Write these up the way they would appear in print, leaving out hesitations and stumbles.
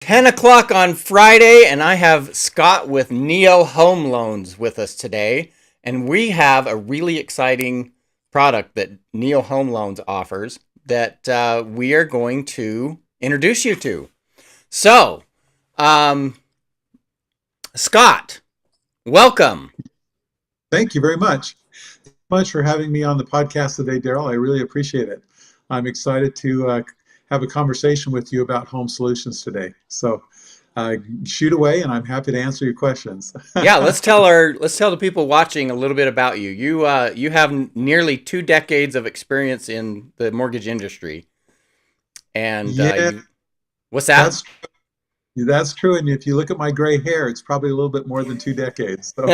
10 o'clock on Friday, and I have Scott with Neo Home Loans with us today. And we have a really exciting product that Neo Home Loans offers that we are going to introduce you to. So, um, Scott, welcome. Thank you very much. Much for having me on the podcast today, Daryl. I really appreciate it. I'm excited to have a conversation with you about home solutions today. So uh, shoot away, and I'm happy to answer your questions. Yeah, let's tell the people watching a little bit about you. You have nearly 2 decades of experience in the mortgage industry, and Yeah, you what's that? that's that's true. And if you look at my gray hair, it's probably a little bit more than 2 decades. So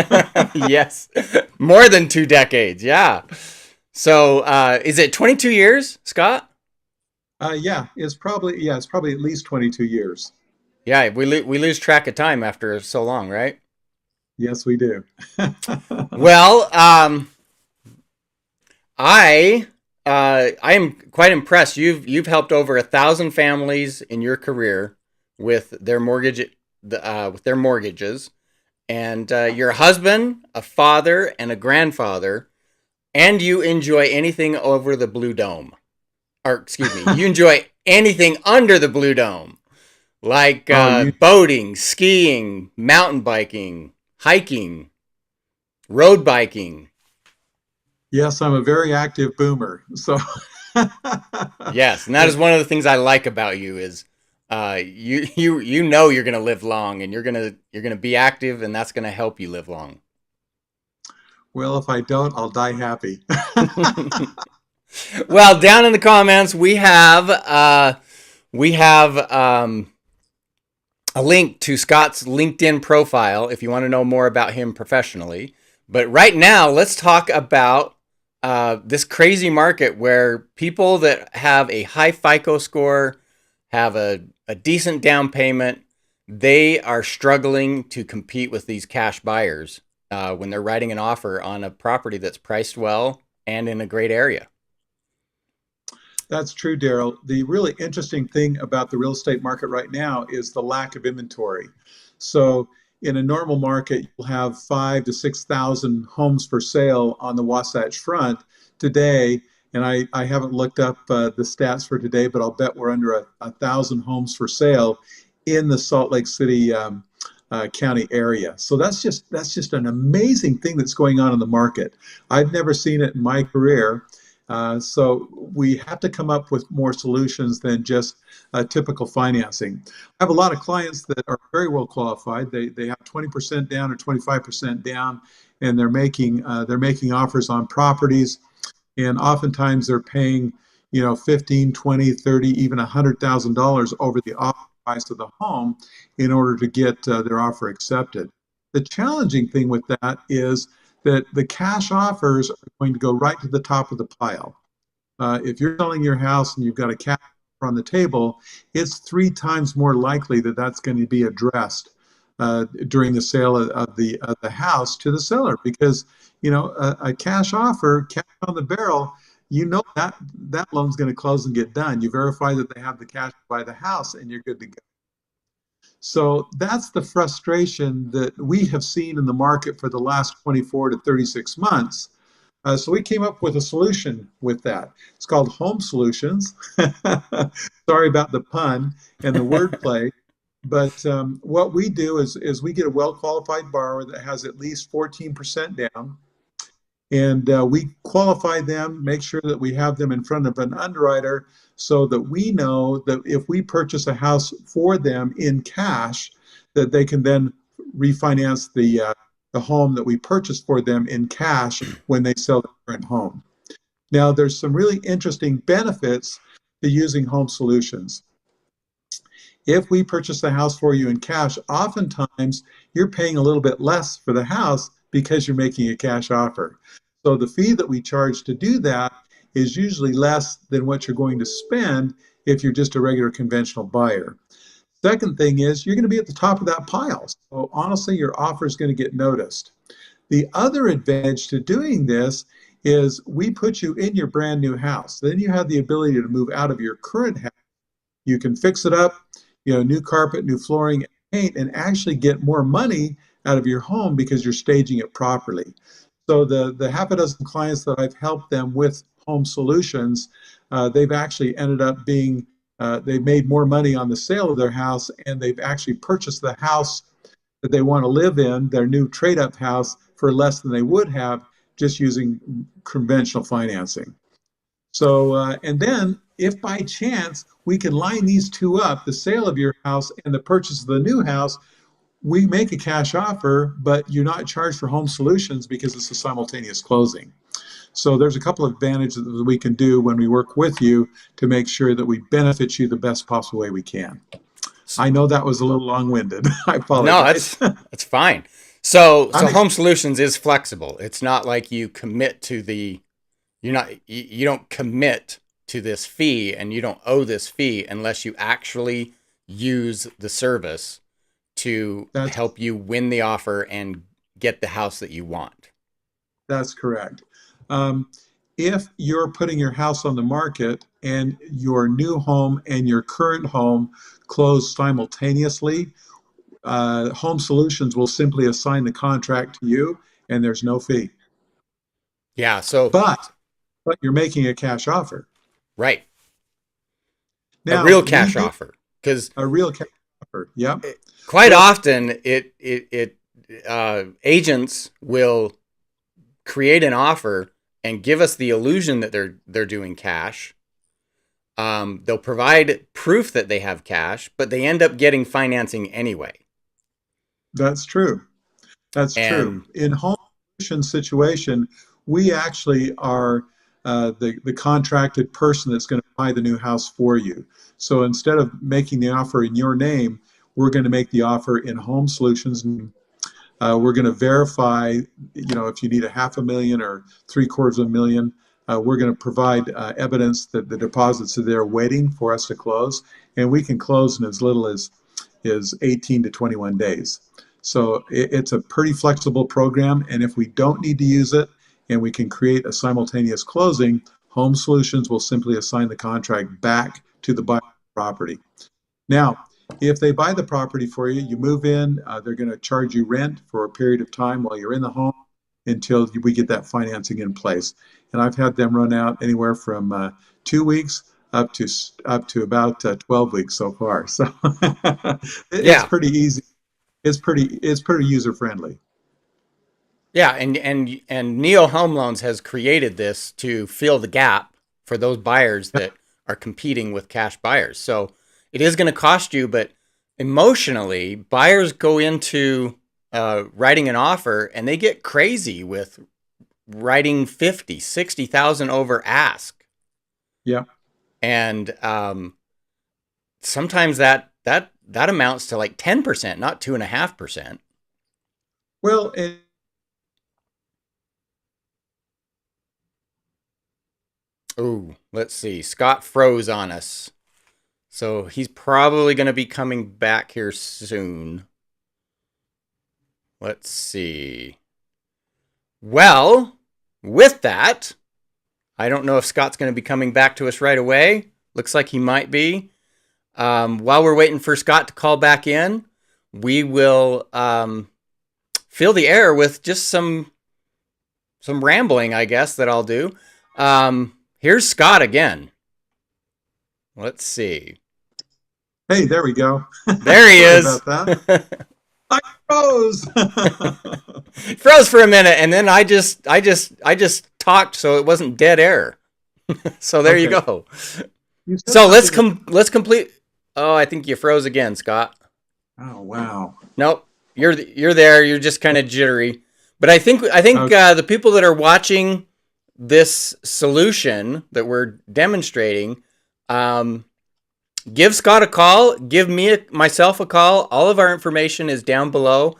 Yes, more than 2 decades. Yeah. So, is it 22 years, Scott? it's probably at least 22 years. Yeah, we lose track of time after so long, right? Yes, we do. Well, I am quite impressed. You've helped over 1,000 families in your career with their with their mortgages, and you're a husband, a father, and a grandfather, and you enjoy anything over the blue dome. Or excuse me, you enjoy anything under the blue dome, like Oh, you boating, skiing, mountain biking, hiking, road biking. yes, I'm a very active boomer. So Yes, and that is one of the things I like about you is you know you're gonna live long, and you're gonna be active, and that's gonna help you live long. well, if I don't, I'll die happy. Well, down in the comments we have a link to Scott's LinkedIn profile if you want to know more about him professionally. But right now, let's talk about this crazy market where people that have a high FICO score, have a decent down payment, they are struggling to compete with these cash buyers when they're writing an offer on a property that's priced well and in a great area. That's true, Daryl. The really interesting thing about the real estate market right now is the lack of inventory. So, in a normal market, you'll have 5 to 6,000 homes for sale on the Wasatch Front today. And I haven't looked up the stats for today, but I'll bet we're under a thousand homes for sale in the Salt Lake City County area. So that's just an amazing thing that's going on in the market. I've never seen it in my career. So we have to come up with more solutions than just typical financing. I have a lot of clients that are very well qualified. They have 20% down or 25% down, and they're making offers on properties, and oftentimes they're paying 15, 20, 30, even $100,000 over the offer price of the home in order to get their offer accepted. The challenging thing with that is that the cash offers are going to go right to the top of the pile. If you're selling your house and you've got a cash offer on the table, it's 3 times more likely that that's going to be addressed during the sale of the house to the seller, because a cash offer, cash on the barrel, that loan's going to close and get done. You verify that they have the cash to buy the house, and you're good to go. So that's the frustration that we have seen in the market for the last 24 to 36 months. So we came up with a solution with that. It's called Home Solutions. Sorry about the pun and the wordplay. But what we do is we get a well qualified borrower that has at least 14% down, and we qualify them, make sure that we have them in front of an underwriter so that we know that if we purchase a house for them in cash, that they can then refinance the home that we purchased for them in cash when they sell the current home. Now, there's some really interesting benefits to using Home Solutions. If we purchase the house for you in cash, oftentimes you're paying a little bit less for the house because you're making a cash offer. So the fee that we charge to do that is usually less than what you're going to spend if you're just a regular conventional buyer. Second thing is you're going to be at the top of that pile. So honestly, your offer is going to get noticed. The other advantage to doing this is we put you in your brand new house. Then you have the ability to move out of your current house. You can fix it up. new carpet, new flooring, paint, and actually get more money out of your home because you're staging it properly. So the half a dozen clients that I've helped them with home solutions, they've actually ended up being they've made more money on the sale of their house, and they've actually purchased the house that they want to live in, their new trade up house, for less than they would have just using conventional financing. So, and then if by chance we can line these two up, the sale of your house and the purchase of the new house, we make a cash offer, but you're not charged for home solutions because it's a simultaneous closing. So there's a couple of advantages that we can do when we work with you to make sure that we benefit you the best possible way we can. I know that was a little long-winded. I No, apologize. that's fine. So I'm Home Solutions is flexible. It's not like you commit to the you don't commit to this fee and you don't owe this fee unless you actually use the service to that's help you win the offer and get the house that you want. that's correct. Um, if you're putting your house on the market and your new home and your current home close simultaneously, Home Solutions will simply assign the contract to you, and there's no fee. Yeah, so But but you're making a cash offer. right, a Now real we cash do offer because a real cash offer. Yep. quite Well, often agents will create an offer and give us the illusion that they're doing cash. They'll provide proof that they have cash, but they end up getting financing anyway. that's true. That's true. And In home solution situation, we actually are the contracted person that's going to buy the new house for you. So instead of making the offer in your name, we're going to make the offer in Home Solutions. We're going to verify, if you need a half a million or three-quarters of a million, we're going to provide evidence that the deposits are there waiting for us to close, and we can close in as little as 18 to 21 days. So it's a pretty flexible program, and if we don't need to use it and we can create a simultaneous closing, Home Solutions will simply assign the contract back to the buyer property. Now, if they buy the property for you, you move in, they're going to charge you rent for a period of time while you're in the home until we get that financing in place. And I've had them run out anywhere from 2 weeks up to about 12 weeks so far. So it's yeah, pretty easy. It's pretty user friendly. yeah, and Neo Home Loans has created this to fill the gap for those buyers that are competing with cash buyers. So it is going to cost you, but emotionally, buyers go into writing an offer and they get crazy with writing 50, 60,000 over ask. Yeah. And sometimes that amounts to like 10%, not 2.5%. Well, and Ooh, let's see. Scott froze on us. So he's probably going to be coming back here soon. Let's see. Well, with that, I don't know if Scott's going to be coming back to us right away. Looks like he might be. While we're waiting for Scott to call back in, we will fill the air with just some rambling, I guess, that I'll do. Here's Scott again. Let's see. hey, there we go. There he Sorry is. about that. I froze. Froze for a minute, and then I just talked, so it wasn't dead air. So there you Okay. go. You said So something. let's complete. Oh, I think you froze again, Scott. Oh, wow. Nope, you're there. You're just kind of jittery. But I think Okay. the people that are watching this solution that we're demonstrating, um, give Scott a call. Give myself a call. All of our information is down below,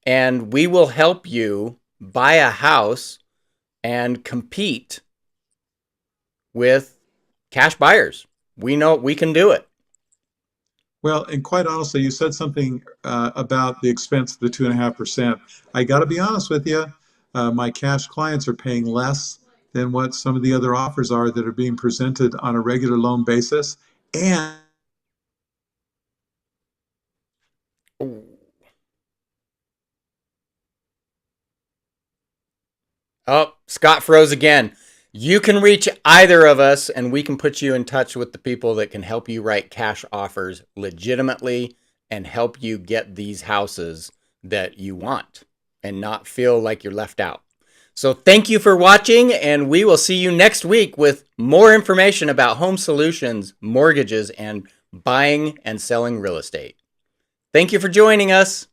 and we will help you buy a house and compete with cash buyers. We know we can do it. Well, and quite honestly, you said something about the expense of the 2.5%. I got to be honest with you. My cash clients are paying less than what some of the other offers are that are being presented on a regular loan basis. And Oh, Scott froze again. You can reach either of us, and we can put you in touch with the people that can help you write cash offers legitimately and help you get these houses that you want and not feel like you're left out. So thank you for watching, and we will see you next week with more information about home solutions, mortgages, and buying and selling real estate. Thank you for joining us.